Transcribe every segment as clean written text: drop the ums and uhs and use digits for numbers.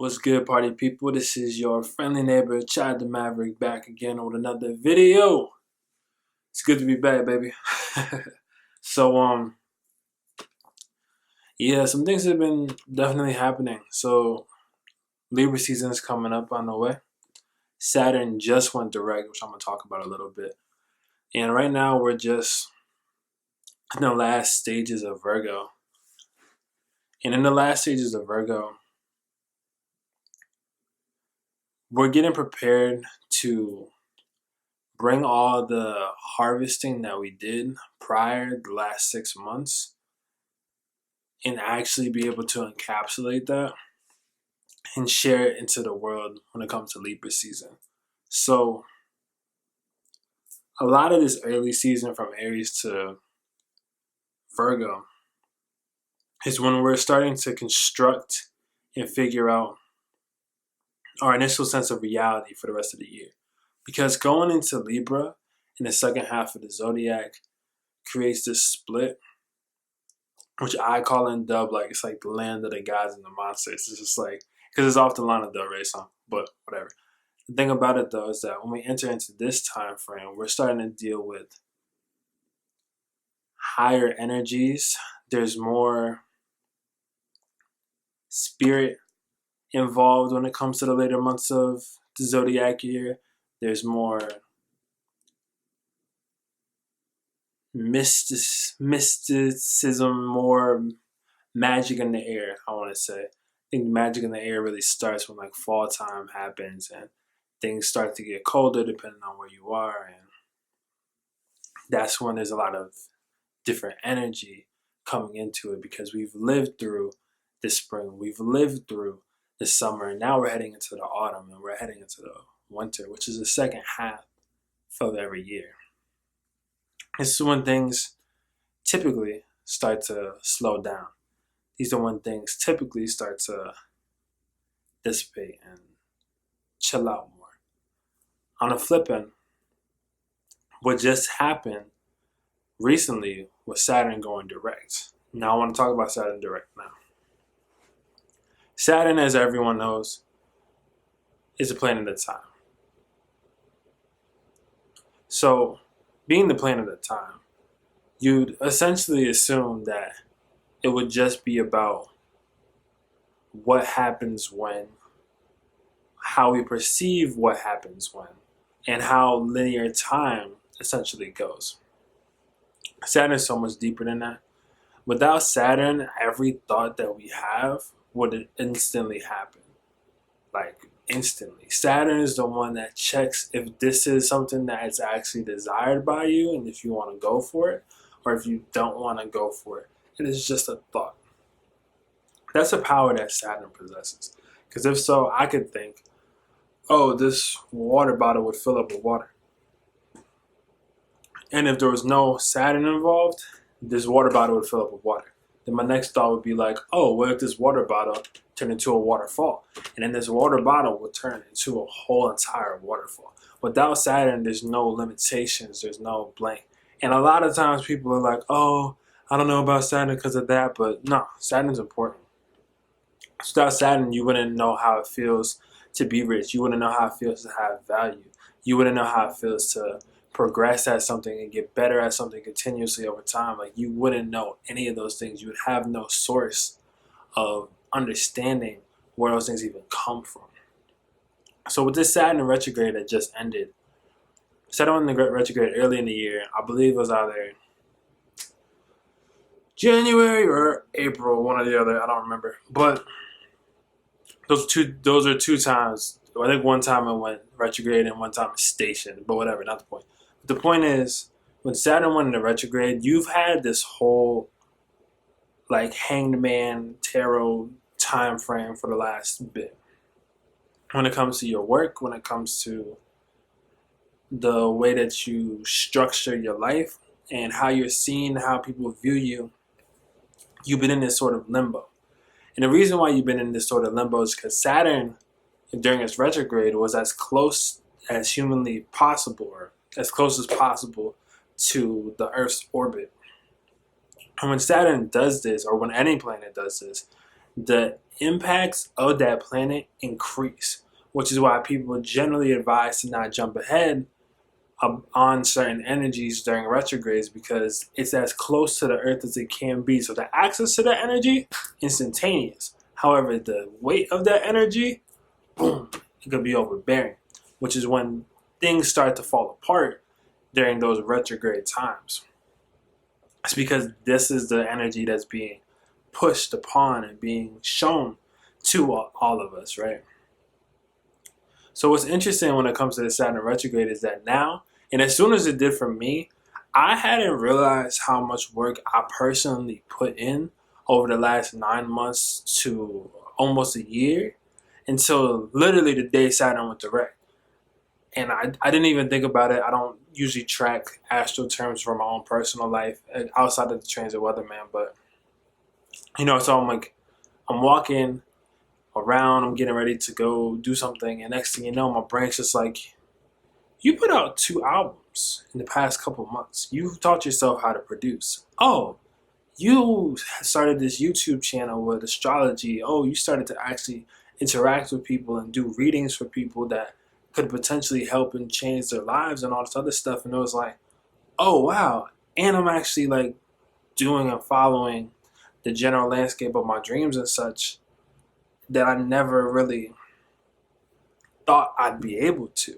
What's good, party people? This is your friendly neighbor, Chad the Maverick, back again with another video. It's good to be back, baby. so, yeah, some things have been definitely happening. So, Libra season is coming up on the way. Saturn just went direct, which I'm gonna talk about a little bit. And right now, we're just in the last stages of Virgo. And in the last stages of Virgo, we're getting prepared to bring all the harvesting that we did prior the last 6 months and actually be able to encapsulate that and share it into the world when it comes to Libra season. So a lot of this early season from Aries to Virgo is when we're starting to construct and figure out our initial sense of reality for the rest of the year. Because going into Libra in the second half of the zodiac creates this split, which I call in dub, like it's like the land of the gods and the monsters. It's just like, because it's off the Lana Del Rey song, but whatever. The thing about it though is that when we enter into this time frame, we're starting to deal with higher energies. There's more spirit involved when it comes to the later months of the zodiac year. There's more mysticism, more magic in the air, I want to say. I think magic in the air really starts when like fall time happens and things start to get colder depending on where you are, and that's when there's a lot of different energy coming into it because we've lived through the spring, we've lived through the summer, and now we're heading into the autumn and we're heading into the winter, which is the second half of every year. This is when things typically start to slow down. These are when things typically start to dissipate and chill out more. On the flip end, what just happened recently was Saturn going direct. Now I want to talk about Saturn direct now. Saturn, as everyone knows, is a planet of time. So, being the planet of time, you'd essentially assume that it would just be about what happens when, how we perceive what happens when, and how linear time essentially goes. Saturn is so much deeper than that. Without Saturn, every thought that we have would instantly happen. Like, instantly. Saturn is the one that checks if this is something that is actually desired by you and if you want to go for it, or if you don't want to go for it. It is just a thought. That's a power that Saturn possesses. Because if so, I could think, oh, this water bottle would fill up with water. And if there was no Saturn involved, this water bottle would fill up with water. Then my next thought would be like, oh, what if this water bottle turned into a waterfall? And then this water bottle would turn into a whole entire waterfall. Without Saturn, there's no limitations, there's no blank. And a lot of times people are like, oh, I don't know about Saturn because of that, but no, Saturn's important. Without Saturn, you wouldn't know how it feels to be rich. You wouldn't know how it feels to have value. You wouldn't know how it feels to progress at something and get better at something continuously over time. Like, you wouldn't know any of those things. You would have no source of understanding where those things even come from. So with this Saturn retrograde that just ended, Saturn in the retrograde early in the year, I believe it was either January or April, one or the other, I don't remember. But those are two times. I think one time it went retrograde and one time it stationed, but whatever, not the point. The point is, when Saturn went into retrograde, you've had this whole like hanged man tarot time frame for the last bit. When it comes to your work, when it comes to the way that you structure your life and how you're seen, how people view you, you've been in this sort of limbo. And the reason why you've been in this sort of limbo is because Saturn, during its retrograde, was as close as humanly possible, or as close as possible to the Earth's orbit. And when Saturn does this, or when any planet does this, the impacts of that planet increase, which is why people generally advise to not jump ahead on certain energies during retrogrades, because it's as close to the earth as it can be. So the access to that energy, instantaneous. However, the weight of that energy, boom, it could be overbearing, which is when things start to fall apart during those retrograde times. It's because this is the energy that's being pushed upon and being shown to all of us, right? So what's interesting when it comes to the Saturn retrograde is that now, and as soon as it did for me, I hadn't realized how much work I personally put in over the last 9 months to almost a year until literally the day Saturn went direct. And I didn't even think about it. I don't usually track astral terms for my own personal life outside of the transit weatherman. But, so I'm walking around, I'm getting ready to go do something. And next thing you know, my brain's just like, you put out 2 albums in the past couple months. You've taught yourself how to produce. Oh, you started this YouTube channel with astrology. Oh, you started to actually interact with people and do readings for people that could potentially help and change their lives and all this other stuff. And it was like, oh, wow. And I'm actually like doing and following the general landscape of my dreams and such that I never really thought I'd be able to.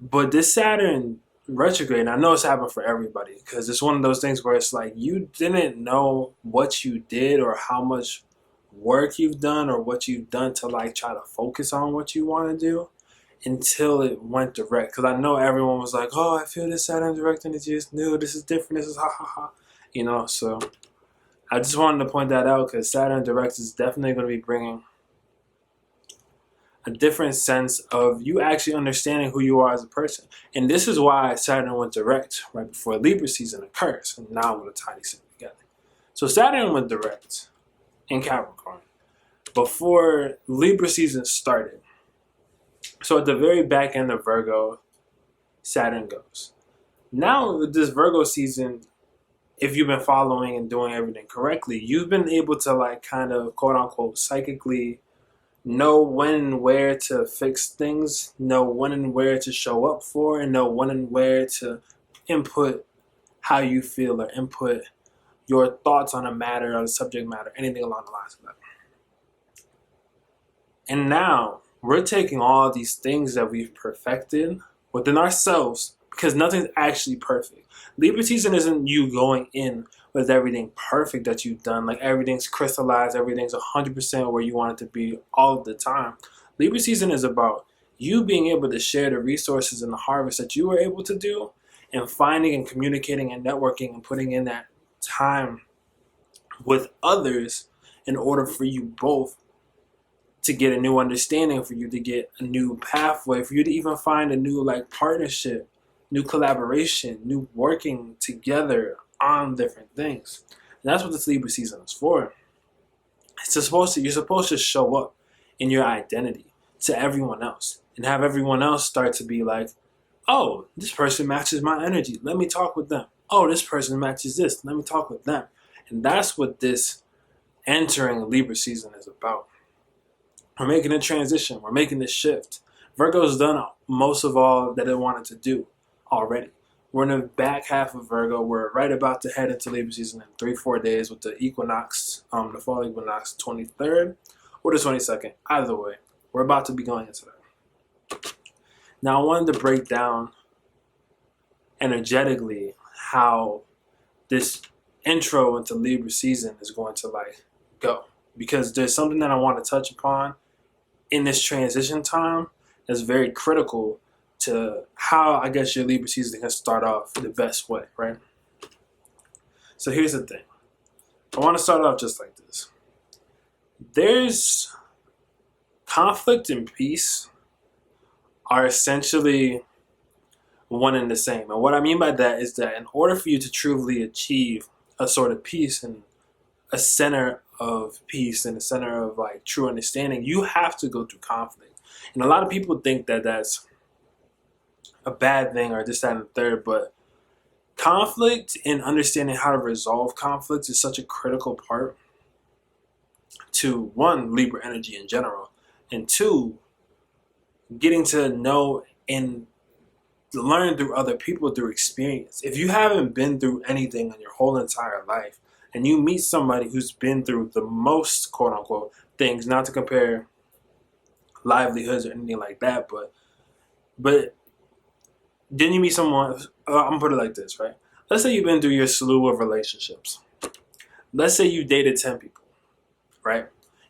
But this Saturn retrograde, and I know it's happened for everybody, because it's one of those things where it's like you didn't know what you did or how much work you've done or what you've done to like try to focus on what you want to do until it went direct. Because I know everyone was like, oh, I feel this Saturn direct energy is new, this is different, this is ha ha ha. So I just wanted to point that out because Saturn direct is definitely going to be bringing a different sense of you actually understanding who you are as a person. And this is why Saturn went direct right before Libra season occurs. And now I'm going to tie these together. So Saturn went direct in Capricorn before Libra season started. So at the very back end of Virgo, Saturn goes. Now with this Virgo season, if you've been following and doing everything correctly, you've been able to like kind of quote unquote psychically know when and where to fix things, know when and where to show up for, and know when and where to input how you feel or input your thoughts on a matter or a subject matter, anything along the lines of that. And now we're taking all these things that we've perfected within ourselves, because nothing's actually perfect. Libra season isn't you going in with everything perfect that you've done, like everything's crystallized, everything's 100% where you want it to be all of the time. Libra season is about you being able to share the resources and the harvest that you were able to do, and finding and communicating and networking and putting in that time with others in order for you both to get a new understanding, for you to get a new pathway, for you to even find a new like partnership, new collaboration, new working together on different things. And that's what this Libra season is for. You're supposed to show up in your identity to everyone else and have everyone else start to be like, oh, this person matches my energy. Let me talk with them. Oh, this person matches this. Let me talk with them. And that's what this entering Libra season is about. We're making a transition. We're making this shift. Virgo's done most of all that it wanted to do already. We're in the back half of Virgo. We're right about to head into Libra season in 3-4 days with the equinox, the fall equinox, 23rd or the 22nd. Either way, we're about to be going into that. Now, I wanted to break down energetically how this intro into Libra season is going to like go, because there's something that I want to touch upon in this transition time that's very critical to how I guess your Libra season can start off the best way, right? So here's the thing. I want to start off just like this. There's conflict and peace are essentially one and the same. And what I mean by that is that in order for you to truly achieve a sort of peace and a center of peace and a center of like true understanding, you have to go through conflict. And a lot of people think that that's a bad thing or this, that, and the third, but conflict and understanding how to resolve conflicts is such a critical part to, one, Libra energy in general, and two, getting to know and learn through other people through experience. If you haven't been through anything in your whole entire life and you meet somebody who's been through the most, quote unquote, things, not to compare livelihoods or anything like that, but then you meet someone, I'm gonna put it like this, right? Let's say you've been through your slew of relationships. Let's say you dated 10 people, right?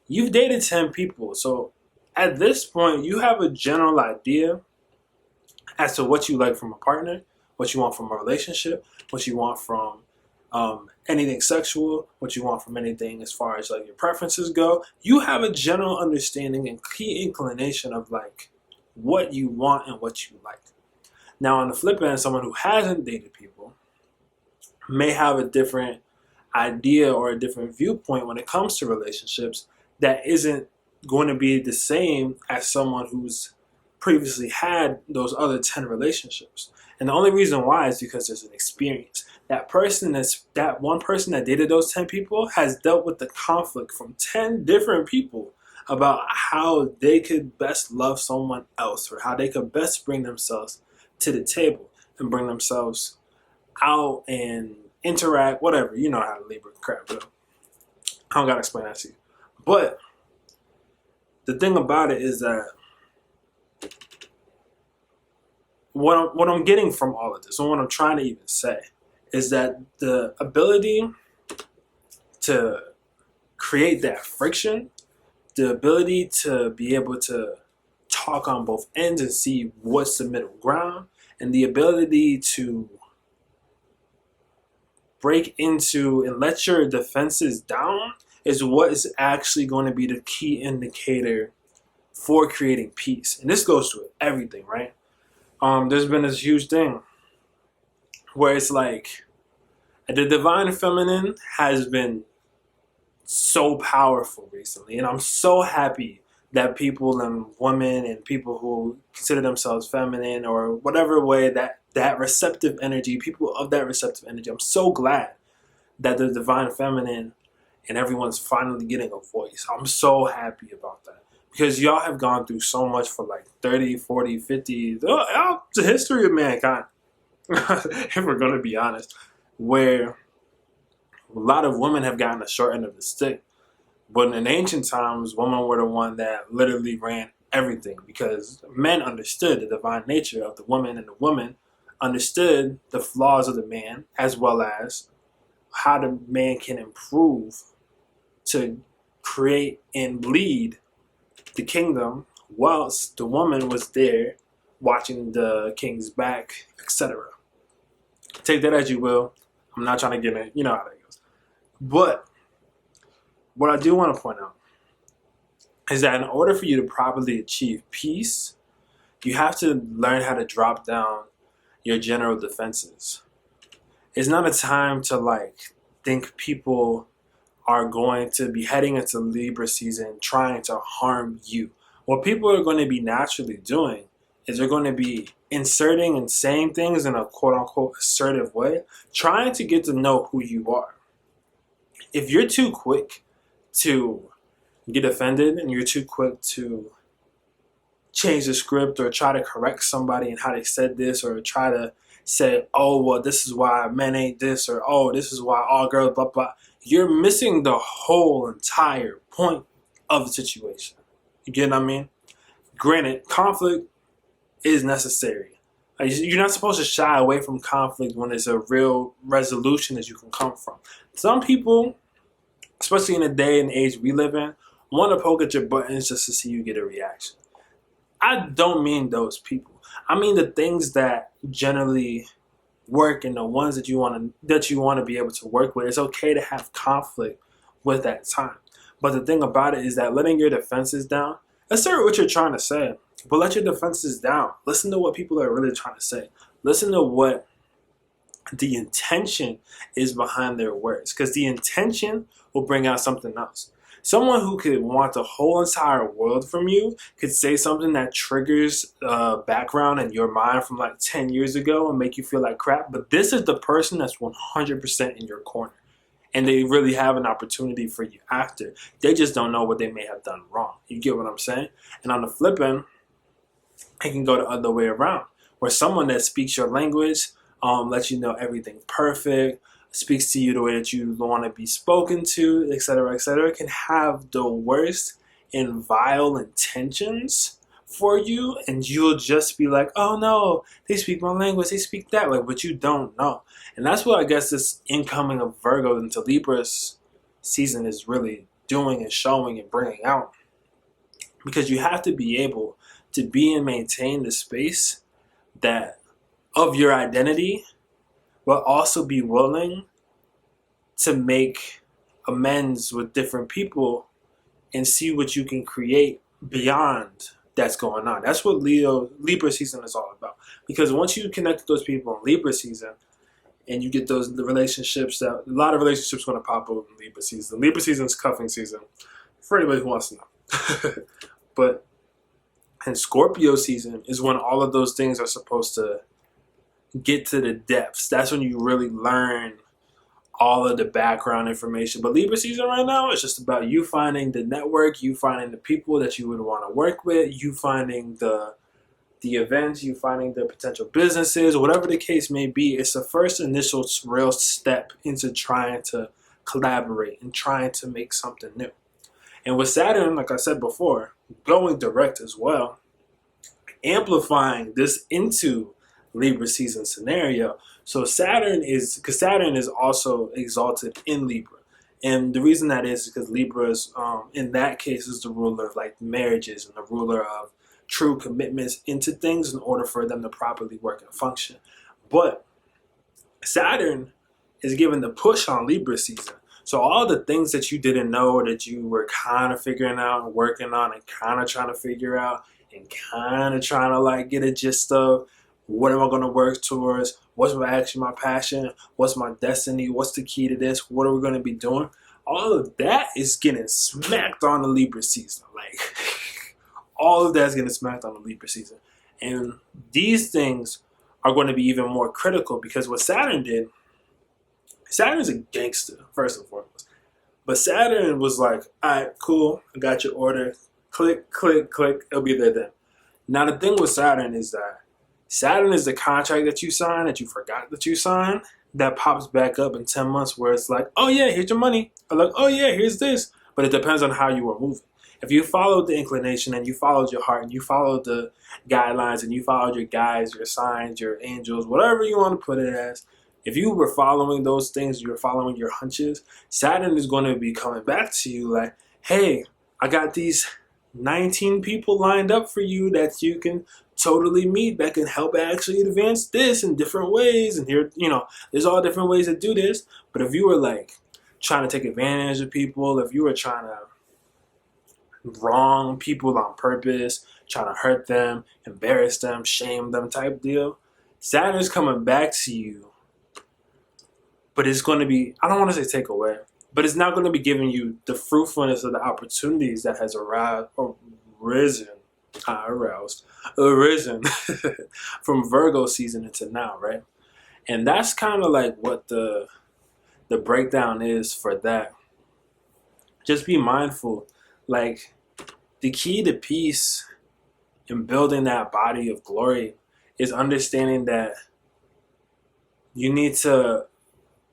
You've dated 10 people. So at this point, you have a general idea as to what you like from a partner, what you want from a relationship, what you want from anything sexual, what you want from anything as far as like your preferences go. You have a general understanding and key inclination of like what you want and what you like. Now on the flip end, someone who hasn't dated people may have a different idea or a different viewpoint when it comes to relationships that isn't going to be the same as someone who's previously had those other 10 relationships. And the only reason why is because there's an experience. That one person that dated those 10 people has dealt with the conflict from 10 different people about how they could best love someone else or how they could best bring themselves to the table and bring themselves out and interact, whatever. You know how to Libra crap, but I don't gotta explain that to you. But the thing about it is that what I'm getting from all of this, and what I'm trying to even say, is that the ability to create that friction, the ability to be able to talk on both ends and see what's the middle ground, and the ability to break into and let your defenses down is what is actually going to be the key indicator for creating peace. And this goes to everything, right? There's been this huge thing where it's like the divine feminine has been so powerful recently, and I'm so happy that people and women and people who consider themselves feminine or whatever way that receptive energy, people of that receptive energy, I'm so glad that the divine feminine and everyone's finally getting a voice. I'm so happy about that because y'all have gone through so much for like 30, 40, 50, the history of mankind, if we're going to be honest, where a lot of women have gotten the short end of the stick. But in ancient times, women were the one that literally ran everything because men understood the divine nature of the woman, and the woman understood the flaws of the man as well as how the man can improve to create and lead the kingdom whilst the woman was there watching the king's back, etc. Take that as you will. I'm not trying to get in, you know how that goes. But what I do want to point out is that in order for you to properly achieve peace, you have to learn how to drop down your general defenses. It's not a time to like think people are going to be heading into Libra season trying to harm you. What people are going to be naturally doing is they're going to be inserting and saying things in a quote-unquote assertive way, trying to get to know who you are. If you're too quick to get offended and you're too quick to change the script or try to correct somebody and how they said this, or try to say, oh, well, this is why men ain't this, or oh, this is why all girls, blah, blah. You're missing the whole entire point of the situation. You get what I mean? Granted, conflict is necessary. You're not supposed to shy away from conflict when there's a real resolution that you can come from. Some people, especially in the day and age we live in, want to poke at your buttons just to see you get a reaction. I don't mean those people. I mean the things that generally work and the ones that you want to be able to work with. It's okay to have conflict with that time. But the thing about it is that letting your defenses down, assert what you're trying to say, but let your defenses down. Listen to what people are really trying to say. Listen to what the intention is behind their words, because the intention will bring out something else. Someone who could want the whole entire world from you could say something that triggers background in your mind from like 10 years ago and make you feel like crap. But this is the person that's 100% in your corner. and they really have an opportunity for you after. They just don't know what they may have done wrong. You get what I'm saying? And on the flip end, it can go the other way around, where someone that speaks your language, lets you know everything's perfect, speaks to you the way that you want to be spoken to, etc., can have the worst and vile intentions for you, and you'll just be like, oh no, they speak my language, they speak that way, but you don't know. And that's what I guess this incoming of Virgo into Libra's season is really doing and showing and bringing out. Because you have to be able to be and maintain the space that of your identity, but also be willing to make amends with different people and see what you can create beyond that's going on. That's what Libra season is all about. Because once you connect with those people in Libra season, and you get the relationships that a lot of relationships are going to pop up in Libra season. Libra season is cuffing season for anybody who wants to know. But in Scorpio season is when all of those things are supposed to get to the depths. That's when you really learn all of the background information. But Libra season right now is just about you finding the network, you finding the people that you would want to work with, you finding the events, you finding the potential businesses, whatever the case may be. It's the first initial real step into trying to collaborate and trying to make something new. And with Saturn, like I said before, going direct as well, amplifying this into Libra season scenario. So Saturn is also exalted in Libra. And the reason that is because Libra is, in that case, is the ruler of like marriages and the ruler of true commitments into things in order for them to properly work and function. But Saturn is given the push on Libra season. So all the things that you didn't know, that you were kind of figuring out and working on and kind of trying to figure out and kind of trying to like get a gist of, what am I going to work towards? What's actually my passion? What's my destiny? What's the key to this? What are we going to be doing? All of that is getting smacked on the Libra season. Like, all of that is getting smacked on the Libra season. And these things are going to be even more critical because what Saturn did, Saturn's a gangster, first and foremost. But Saturn was like, all right, cool, I got your order. Click, click, click, it'll be there then. Now, the thing with Saturn is that Saturn is the contract that you sign, that you forgot that you signed, that pops back up in 10 months where it's like, oh yeah, here's your money. Or like, oh yeah, here's this. But it depends on how you were moving. If you followed the inclination and you followed your heart and you followed the guidelines and you followed your guides, your signs, your angels, whatever you want to put it as, if you were following those things, you were following your hunches, Saturn is going to be coming back to you like, hey, I got these 19 people lined up for you that you can totally meet that can help actually advance this in different ways. And here, there's all different ways to do this. But if you were like trying to take advantage of people, if you were trying to wrong people on purpose, trying to hurt them, embarrass them, shame them type deal, Saturn's coming back to you. But it's going to be, I don't want to say take away, but it's not going to be giving you the fruitfulness of the opportunities that has arisen from Virgo season into now, right? And that's kind of like what the breakdown is for that. Just be mindful. Like, the key to peace and building that body of glory is understanding that you need to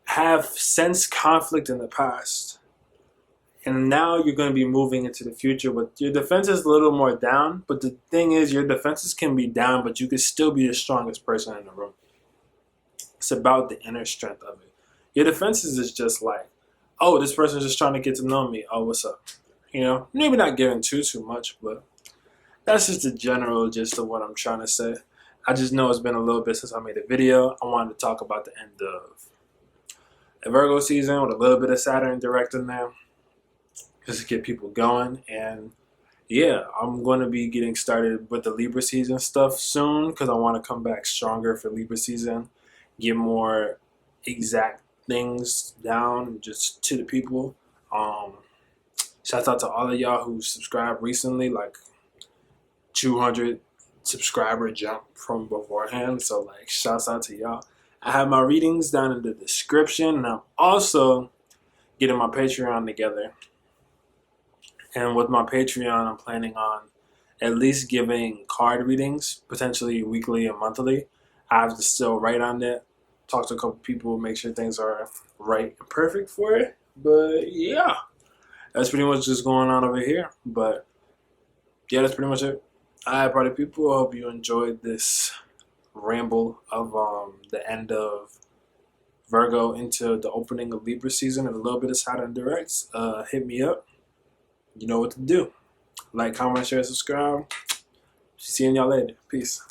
have sensed conflict in the past. And now you're going to be moving into the future, but your defense is a little more down. But the thing is, your defenses can be down, but you can still be the strongest person in the room. It's about the inner strength of it. Your defenses is just like, oh, this person's just trying to get to know me. Oh, what's up? Maybe not giving too much, but that's just the general gist of what I'm trying to say. I just know it's been a little bit since I made a video. I wanted to talk about the end of the Virgo season with a little bit of Saturn direct in there, just to get people going. And yeah, I'm going to be getting started with the Libra season stuff soon because I want to come back stronger for Libra season, get more exact things down just to the people. Shout out to all of y'all who subscribed recently, like 200 subscriber jump from beforehand. So shouts out to y'all. I have my readings down in the description, and I'm also getting my Patreon together. And with my Patreon, I'm planning on at least giving card readings, potentially weekly and monthly. I have to still write on it, talk to a couple people, make sure things are right and perfect for it. But yeah, that's pretty much just going on over here. But yeah, that's pretty much it. Alright, party people. I hope you enjoyed this ramble of the end of Virgo into the opening of Libra season and a little bit of Saturn directs. Hit me up. You know what to do. Like, comment, share, subscribe. See y'all later. Peace.